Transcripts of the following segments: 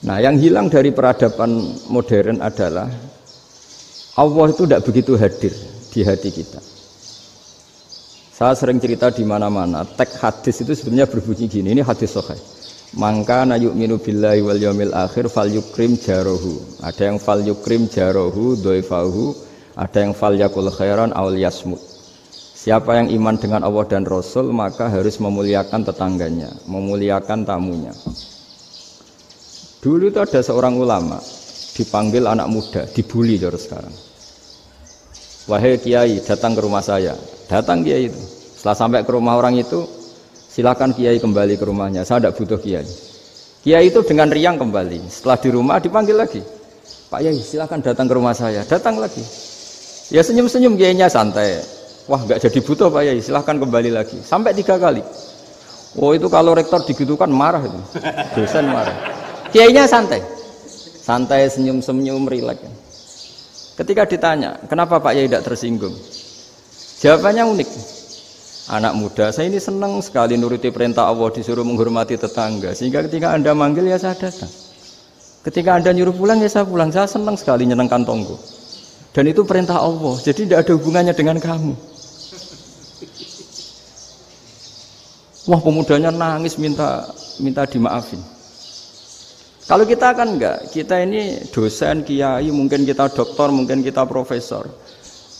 Nah, yang hilang dari peradaban modern adalah Allah itu tidak begitu hadir di hati kita. Saya sering cerita di mana-mana, teks hadis itu sebenarnya berbunyi gini, ini hadis sahih. Mangka na yu'minu billahi wal yaumil akhir falyukrim jarahu. Ada yang falyukrim jarahu dhaifahu, ada yang falyakul khairan aw yasmut. Siapa yang iman dengan Allah dan Rasul maka harus memuliakan tetangganya, memuliakan tamunya. Dulu itu ada seorang ulama dipanggil anak muda, dibully terus sekarang. Wahai kiai, datang ke rumah saya. Datang kiai itu. Setelah sampai ke rumah orang itu, silakan kiai kembali ke rumahnya. Saya tidak butuh kiai. Kiai itu dengan riang kembali. Setelah di rumah dipanggil lagi. Pak Yai, silakan datang ke rumah saya. Datang lagi. Ya senyum-senyum kiainya santai. Wah, nggak jadi butuh Pak Yai. Silakan kembali lagi. Sampai 3 kali. Oh itu kalau rektor digitukan marah itu. Dosen marah. Kiainya santai. Santai, senyum-senyum, rileks. Ketika ditanya, kenapa Pak Yai tidak tersinggung? Jawabannya unik. Anak muda, saya ini senang sekali nuruti perintah Allah, disuruh menghormati tetangga. Sehingga ketika Anda manggil ya saya datang. Ketika Anda nyuruh pulang ya saya pulang. Saya senang sekali nyenangkan tonggo. Dan itu perintah Allah, jadi tidak ada hubungannya dengan kamu. Wah, pemudanya nangis minta dimaafin. Kalau kita kan enggak, kita ini dosen, kiai, mungkin kita doktor, mungkin kita profesor.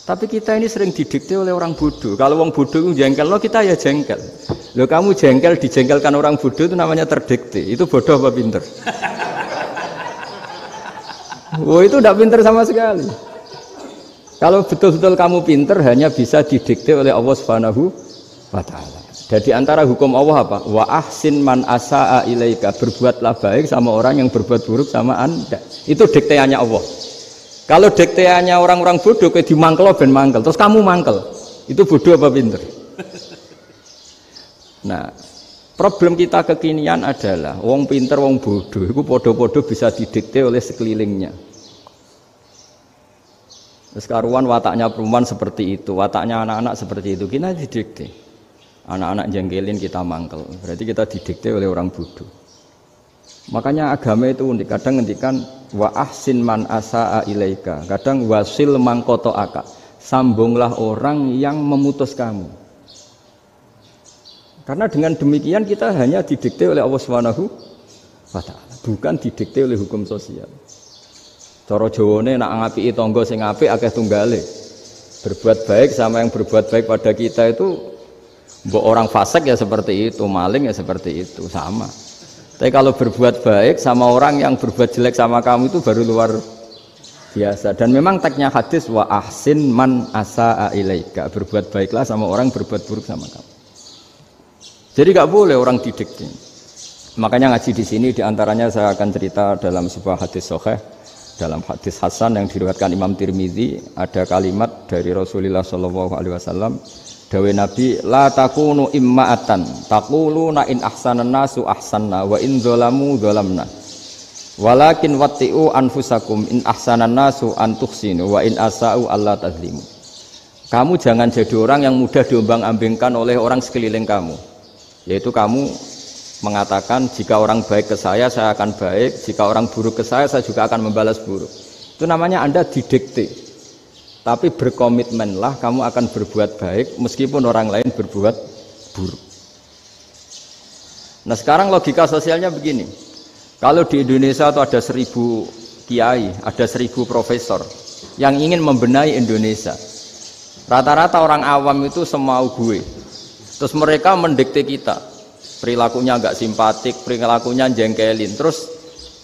Tapi kita ini sering didikte oleh orang bodoh. Kalau orang bodoh itu jengkel, lo kita ya jengkel. Lo kamu jengkel, dijengkelkan orang bodoh itu namanya terdikte. Itu bodoh apa pinter? Oh itu tidak pinter sama sekali. Kalau betul-betul kamu pinter, hanya bisa didikte oleh Allah Subhanahu wa Ta'ala. Jadi antara hukum Allah apa? Wa ahsin man asa'a ilaika. Berbuatlah baik sama orang yang berbuat buruk sama Anda. Itu dikteannya Allah. Kalau dikteannya orang-orang bodoh kayak dimangkel ben mangkel, terus kamu mangkel. Itu bodoh apa pinter? Nah, problem kita kekinian adalah wong pinter, wong bodoh itu podo-podo bisa didikte oleh sekelilingnya. Terus karuan wataknya perempuan seperti itu, wataknya anak-anak seperti itu, kita didikte. Anak-anak jengkelin kita mangkel, berarti kita didikte oleh orang bodoh. Makanya agama itu unik, kadang ngendikan wa ahsin man asa'a ilaika, kadang wasil man qata'aka, sambunglah orang yang memutus kamu. Karena dengan demikian kita hanya didikte oleh Allah Subhanahu wa Ta'ala, bukan didikte oleh hukum sosial. Cara Jawane nak ngapiki tangga sing apik akeh tunggale. Berbuat baik sama yang berbuat baik pada kita itu mbok orang fasik ya seperti itu, maling ya seperti itu, sama. Tapi kalau berbuat baik sama orang yang berbuat jelek sama kamu itu baru luar biasa. Dan memang teksnya hadis wa ahsin man asa'a ilaika. Berbuat baiklah sama orang berbuat buruk sama kamu. Jadi nggak boleh orang didikte. Makanya ngaji di sini diantaranya saya akan cerita dalam sebuah hadis sahih, dalam hadis hasan yang diriwayatkan Imam Tirmizi ada kalimat dari Rasulullah SAW. Dawe Nabi la takunu imma'atan taquluna in ahsanan nasu ahsanna wa in dzalamu dzalamna walakin watti'u anfusakum in ahsanan nasu an tuhsinu wa in asa'u alla tazlimu. Kamu jangan jadi orang yang mudah diombang-ambingkan oleh orang sekeliling kamu, yaitu kamu mengatakan jika orang baik ke saya akan baik, jika orang buruk ke saya juga akan membalas buruk. Itu namanya Anda didikte. Tapi berkomitmenlah kamu akan berbuat baik meskipun orang lain berbuat buruk. Nah sekarang logika sosialnya begini. Kalau di Indonesia itu ada 1000 kiai, ada 1000 profesor yang ingin membenahi Indonesia. Rata-rata orang awam itu semau gue. Terus mereka mendikte kita. Perilakunya agak simpatik, perilakunya jengkelin. Terus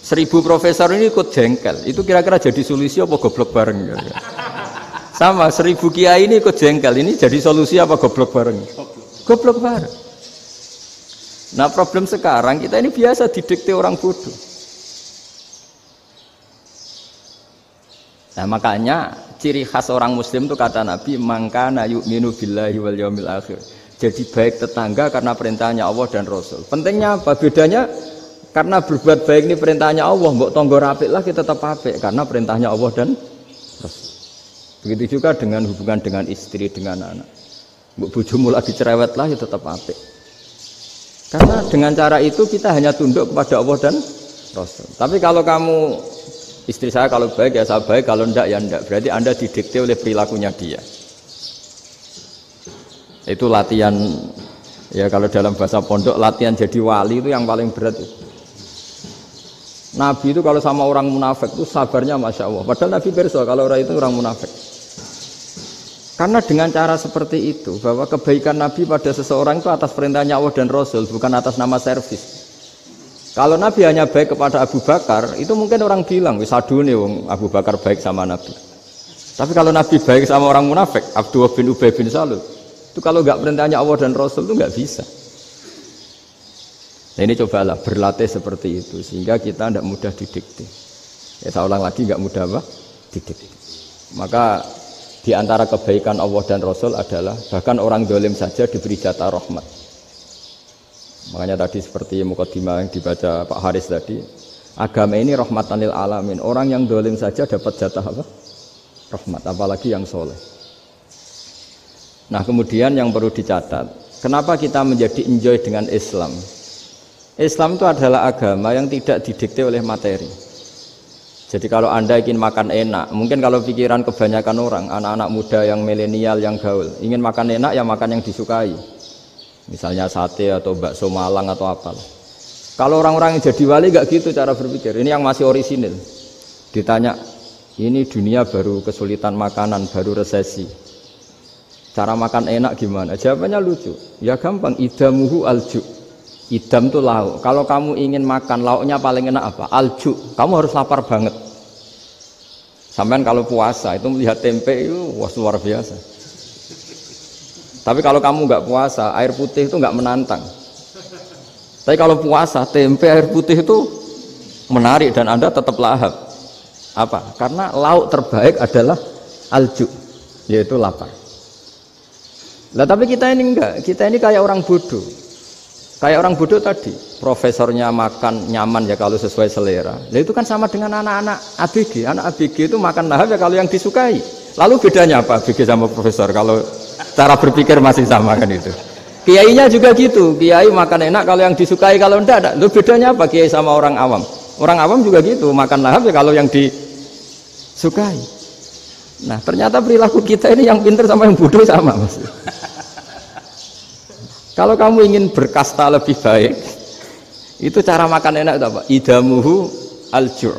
1000 profesor ini ikut jengkel. Itu kira-kira jadi solusi apa goblok bareng? Sama 1000 kiai ini ikut jengkel, ini jadi solusi apa goblok bareng? Goblok bareng. Nah problem sekarang kita ini biasa didikte orang bodoh. Nah makanya ciri khas orang muslim itu kata Nabi mangkana yu'minu billahi wal yaumil akhir. Jadi baik tetangga karena perintahnya Allah dan Rasul. Pentingnya apa? Bedanya karena berbuat baik ini perintahnya Allah, mbok tangga apik lah kita tetap apik karena perintahnya Allah dan Rasul. Begitu juga dengan hubungan dengan istri, dengan anak. Bojomu lagi cerewet lah ya tetap apik. Karena dengan cara itu kita hanya tunduk kepada Allah dan Rasul. Tapi kalau kamu istri saya kalau baik ya saya baik, kalau ndak ya ndak. Berarti Anda didikte oleh perilakunya dia. Itu latihan ya kalau dalam bahasa pondok latihan jadi wali itu yang paling berat itu. Nabi itu kalau sama orang munafik itu sabarnya Masya Allah. Padahal Nabi berso kalau orang itu orang munafik. Karena dengan cara seperti itu, bahwa kebaikan Nabi pada seseorang itu atas perintahnya Allah dan Rasul, bukan atas nama servis. Kalau Nabi hanya baik kepada Abu Bakar, itu mungkin orang bilang, wisadune wong Abu Bakar baik sama Nabi. Tapi kalau Nabi baik sama orang munafik, Abdullah bin Ubay bin Salul, itu kalau nggak perintahnya Allah dan Rasul itu nggak bisa. Nah ini cobalah berlatih seperti itu, sehingga kita tidak mudah didikte. Ya saya ulang lagi, nggak mudah apa? Didikte. Maka di antara kebaikan Allah dan Rasul adalah bahkan orang dolim saja diberi jatah rahmat. Makanya tadi seperti mukadimah yang dibaca Pak Haris tadi, agama ini rahmatan lil alamin. Orang yang dolim saja dapat jatah apa? Rahmat, apalagi yang soleh. Nah kemudian yang perlu dicatat, kenapa kita menjadi enjoy dengan Islam? Islam itu adalah agama yang tidak didikte oleh materi. Jadi kalau Anda ingin makan enak, mungkin kalau pikiran kebanyakan orang, anak-anak muda yang milenial, yang gaul, ingin makan enak ya makan yang disukai. Misalnya sate atau bakso Malang atau apa. Kalau orang-orang yang jadi wali nggak gitu cara berpikir. Ini yang masih orisinil. Ditanya, ini dunia baru kesulitan makanan, baru resesi. Cara makan enak gimana? Jawabannya lucu. Ya gampang, idamuhu alju. Idam itu lauk. Kalau kamu ingin makan lauknya paling enak apa? Alju. Kamu harus lapar banget. Sampai kalau puasa itu melihat tempe itu wah luar biasa. Tapi kalau kamu nggak puasa, air putih itu nggak menantang. Tapi kalau puasa, tempe air putih itu menarik dan Anda tetap lahap. Apa? Karena lauk terbaik adalah alju, yaitu lapar. Lah tapi kita ini enggak. Kita ini kayak orang bodoh. Kayak orang bodoh tadi, profesornya makan nyaman ya kalau sesuai selera. Nah itu kan sama dengan anak-anak ABG. Anak ABG itu makan lahap ya kalau yang disukai. Lalu bedanya apa ABG sama profesor? Kalau cara berpikir masih sama kan itu. Kiainya juga gitu. Kiai makan enak kalau yang disukai, kalau enggak ada. Lalu bedanya apa kiai sama orang awam? Orang awam juga gitu, makan lahap ya kalau yang disukai. Nah ternyata perilaku kita ini yang pintar sama yang bodoh sama mas. Kalau kamu ingin berkasta lebih baik, itu cara makan enak itu apa? Idamuhu al-jur.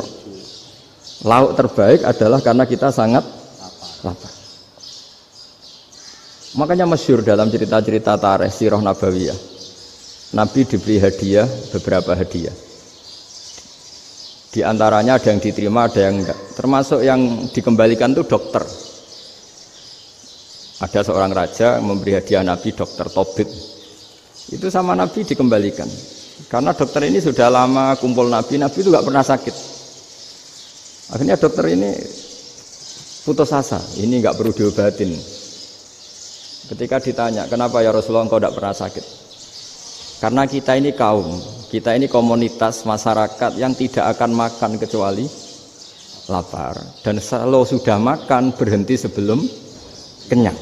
Lauk terbaik adalah karena kita sangat lapar. Makanya masyhur dalam cerita-cerita tarikh sirah nabawiyah. Nabi diberi hadiah, beberapa hadiah. Di antaranya ada yang diterima, ada yang enggak. Termasuk yang dikembalikan itu dokter. Ada seorang raja memberi hadiah Nabi dokter Tobit. Itu sama Nabi dikembalikan. Karena dokter ini sudah lama kumpul Nabi itu nggak pernah sakit. Akhirnya dokter ini putus asa, ini nggak perlu diobatin. Ketika ditanya, kenapa ya Rasulullah engkau tidak pernah sakit? Karena kita ini kaum, kita ini komunitas masyarakat yang tidak akan makan kecuali lapar. Dan kalau sudah makan berhenti sebelum kenyang.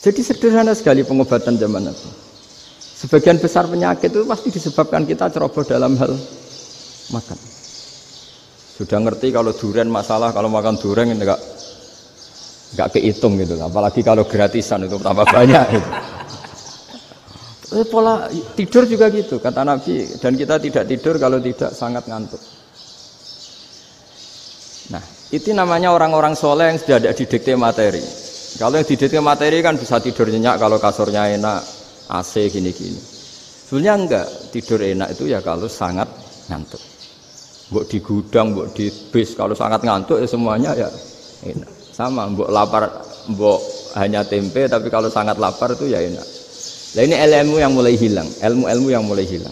Jadi sederhana sekali pengobatan zaman Nabi. Sebagian besar penyakit itu pasti disebabkan kita ceroboh dalam hal makan. Sudah ngerti kalau durian masalah, kalau makan durian enggak kehitung gitu. Apalagi kalau gratisan itu tambah banyak. Gitu. Pola tidur juga gitu kata Nabi, dan kita tidak tidur kalau tidak sangat ngantuk. Nah, itu namanya orang-orang soleh yang sudah ada didikte materi. Kalau yang didikte materi kan bisa tidur nyenyak kalau kasurnya enak, AC gini-gini. Sebenarnya enggak, tidur enak itu ya kalau sangat ngantuk. Mbok di gudang, mbok di bis, kalau sangat ngantuk ya semuanya ya enak. Sama, mbok lapar, mbok hanya tempe, tapi kalau sangat lapar itu ya enak. Nah ini ilmu yang mulai hilang, ilmu-ilmu yang mulai hilang.